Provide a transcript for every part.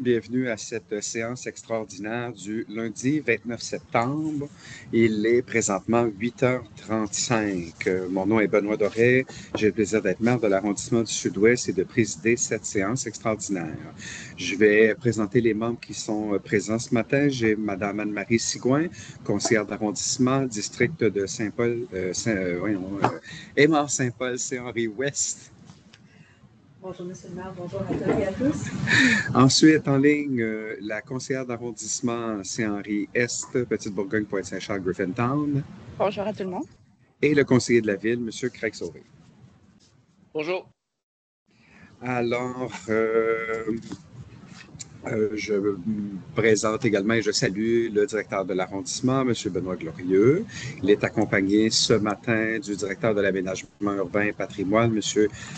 monde, bienvenue à cette séance extraordinaire du lundi 29 septembre. Il est présentement 8h35. Mon nom est Benoît Doré. J'ai le plaisir d'être maire de l'arrondissement du Sud-Ouest et de présider cette séance extraordinaire. Je vais présenter les membres qui sont présents ce matin. J'ai Mme Anne-Marie Sigouin, conseillère d'arrondissement, district de Saint-Paul, Aymar-Saint-Paul, Saint-Henri-Ouest. Bonjour, M. le maire. Bonjour à toutes et à tous. Ensuite, en ligne, la conseillère d'arrondissement Saint-Henri-Est, Petite-Bourgogne-Pointe-Saint-Charles, Griffintown. Bonjour à tout le monde. Et le conseiller de la ville, M. Craig Sauvé. Bonjour. Alors, je me présente également et je salue le directeur de l'arrondissement, M. Benoît Glorieux. Il est accompagné ce matin du directeur de l'aménagement urbain et patrimoine, M.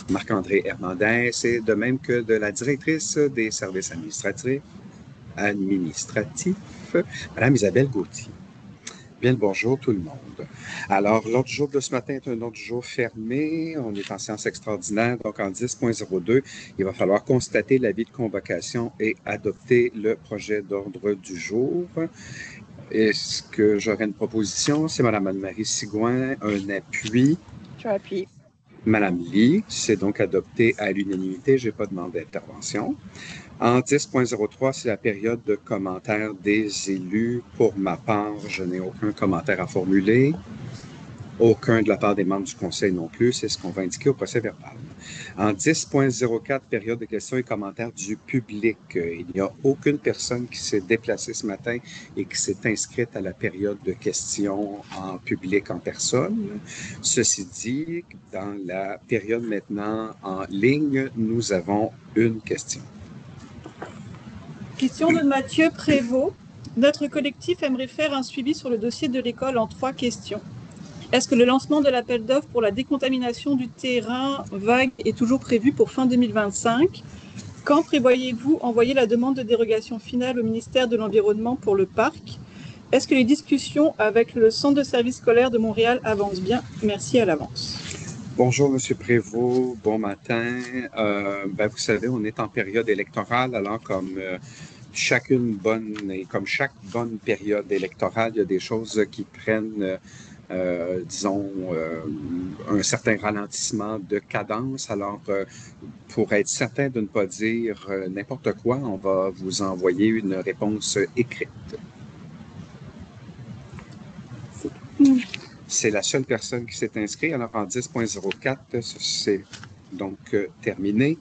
Marc-André Hernandez, et de même que de la directrice des services administratifs, Mme Isabelle Gauthier. Bien le bonjour tout le monde. Alors, l'ordre du jour de ce matin est un ordre du jour fermé. On est en séance extraordinaire, donc en 10.02, il va falloir constater l'avis de convocation et adopter le projet d'ordre du jour. Est-ce que j'aurais une proposition? C'est Mme Anne-Marie Sigouin, un appui. Je vais appuyer. Mme Lee, c'est donc adopté à l'unanimité. Je n'ai pas demandé d'intervention. En 10.03, c'est la période de commentaires des élus. Pour ma part, je n'ai aucun commentaire à formuler. Aucun de la part des membres du conseil non plus. C'est ce qu'on va indiquer au procès verbal. En 10.04, période de questions et commentaires du public. Il n'y a aucune personne qui s'est déplacée ce matin et qui s'est inscrite à la période de questions en public en personne. Ceci dit, dans la période maintenant en ligne, nous avons une question. Question de Mathieu Prévost. Notre collectif aimerait faire un suivi sur le dossier de l'école en 3 questions. Est-ce que le lancement de l'appel d'offres pour la décontamination du terrain vague est toujours prévu pour fin 2025? Quand prévoyez-vous envoyer la demande de dérogation finale au ministère de l'Environnement pour le parc? Est-ce que les discussions avec le Centre de services scolaires de Montréal avancent bien? Merci à l'avance. Bonjour, M. Prévost. Bon matin. Vous savez, on est en période électorale, alors comme chaque bonne période électorale, il y a des choses qui prennent, un certain ralentissement de cadence. Alors, pour être certain de ne pas dire n'importe quoi, on va vous envoyer une réponse écrite. C'est la seule personne qui s'est inscrite. Alors, en 10.04, c'est donc terminé.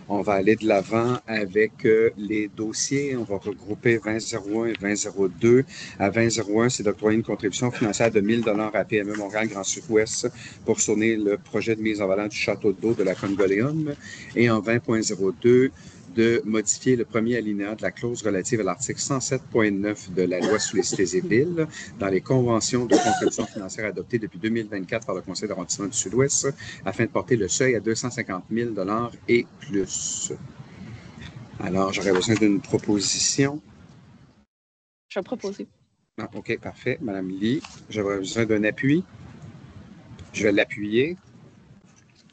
On va aller de l'avant avec les dossiers. On va regrouper 2001 et 2002. À 2001, c'est d'octroyer une contribution financière de 1 000 à PME Montréal Grand Sud-Ouest pour soutenir le projet de mise en valeur du château d'eau de la Congoléum. Et en 20.02, de modifier le premier alinéa de la clause relative à l'article 107.9 de la loi sur les cités et villes dans les conventions de contribution financière adoptées depuis 2024 par le Conseil d'arrondissement du Sud-Ouest afin de porter le seuil à 250 000 $ et plus. Alors, j'aurais besoin d'une proposition. Je vais proposer. Ah, OK, parfait. Madame Lee, j'aurais besoin d'un appui. Je vais l'appuyer.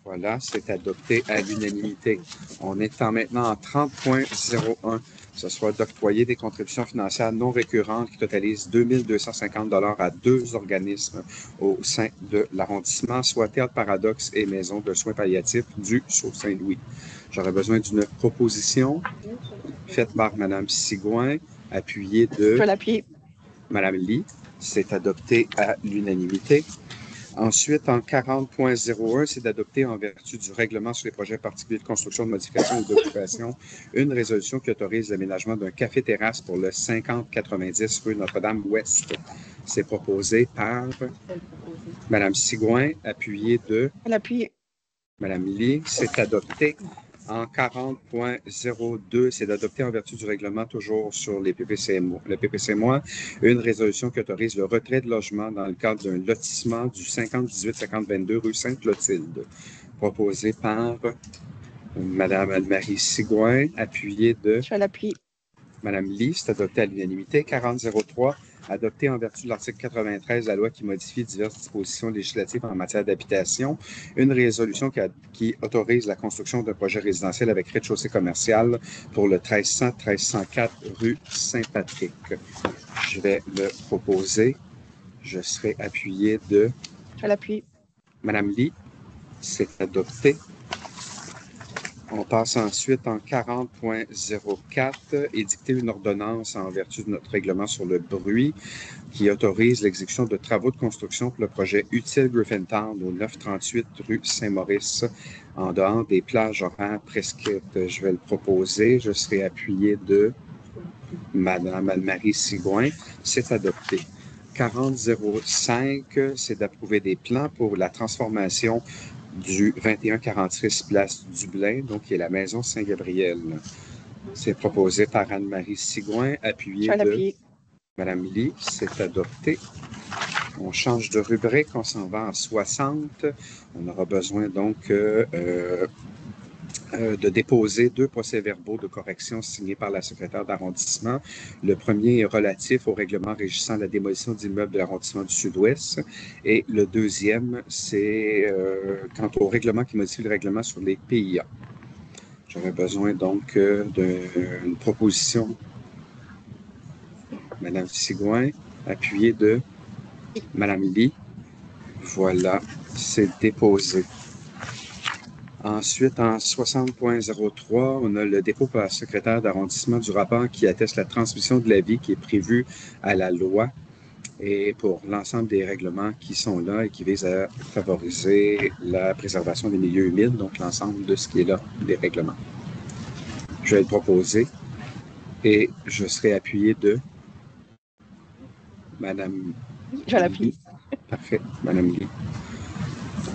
Voilà, c'est adopté à l'unanimité. On est maintenant en 30.01. Ce soit d'octroyer des contributions financières non récurrentes qui totalisent 2 250 $ à 2 organismes au sein de l'arrondissement, soit Théâtre Paradoxe et Maison de soins palliatifs du Sault-Saint-Louis. J'aurais besoin d'une proposition faite par Mme Sigouin, appuyée de... Je vais l'appuyer. Mme Lee. C'est adopté à l'unanimité. Ensuite, en 40.01, c'est d'adopter en vertu du règlement sur les projets particuliers de construction, de modification ou d'occupation une résolution qui autorise l'aménagement d'un café-terrasse pour le 50-90 rue Notre-Dame-Ouest. C'est proposé par Mme Sigouin, appuyée de L'appuyer. Mme Lee. C'est adopté. En 40.02, c'est d'adopter en vertu du règlement toujours sur le PPCMOA, une résolution qui autorise le retrait de logement dans le cadre d'un lotissement du 50-18-50-22 rue Sainte-Clotilde, proposé par Mme Anne-Marie Sigouin, appuyée de... Je vais l'appuyer. Mme Lee, c'est adopté à l'unanimité. 40.03, adopté en vertu de l'article 93 de la loi qui modifie diverses dispositions législatives en matière d'habitation, une résolution qui autorise la construction d'un projet résidentiel avec rez-de-chaussée commercial pour le 1300-1304 rue Saint-Patrick. Je vais le proposer. Je serai appuyé de Je l'appuie. Madame Lee. C'est adopté. On passe ensuite en 40.04, édicter une ordonnance en vertu de notre règlement sur le bruit qui autorise l'exécution de travaux de construction pour le projet utile Griffintown au 938 rue Saint-Maurice en dehors des plages horaires prescrites. Je vais le proposer. Je serai appuyé de Madame Anne-Marie Sigouin. C'est adopté. 40.05, c'est d'approuver des plans pour la transformation du 2146 place Dublin, donc qui est la maison Saint-Gabriel. C'est proposé par Anne-Marie Sigouin, appuyé de Madame Lee. C'est adopté. On change de rubrique, on s'en va en 60. On aura besoin donc de déposer 2 procès-verbaux de correction signés par la secrétaire d'arrondissement. Le premier est relatif au règlement régissant la démolition d'immeubles de l'arrondissement du Sud-Ouest et le deuxième, c'est quant au règlement qui modifie le règlement sur les PIA. J'aurais besoin donc d'une proposition. Madame Sigouin, appuyée de Madame Lee. Voilà, c'est déposé. Ensuite, en 60.03, on a le dépôt par la secrétaire d'arrondissement du rapport qui atteste la transmission de l'avis qui est prévu à la loi et pour l'ensemble des règlements qui sont là et qui visent à favoriser la préservation des milieux humides, donc l'ensemble de ce qui est là, des règlements. Je vais le proposer et je serai appuyé de Madame. Je l'appuie. Parfait, Madame Lee.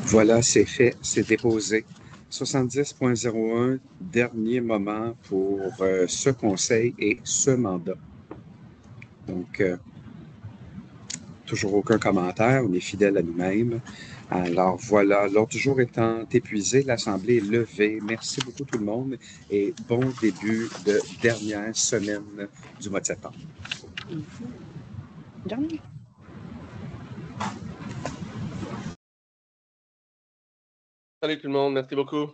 Voilà, c'est fait, c'est déposé. 70.01, dernier moment pour ce conseil et ce mandat. Donc, toujours aucun commentaire, on est fidèle à nous-mêmes. Alors voilà, l'ordre du jour étant épuisé, l'Assemblée est levée. Merci beaucoup tout le monde et bon début de dernière semaine du mois de septembre. Salut tout le monde, merci beaucoup.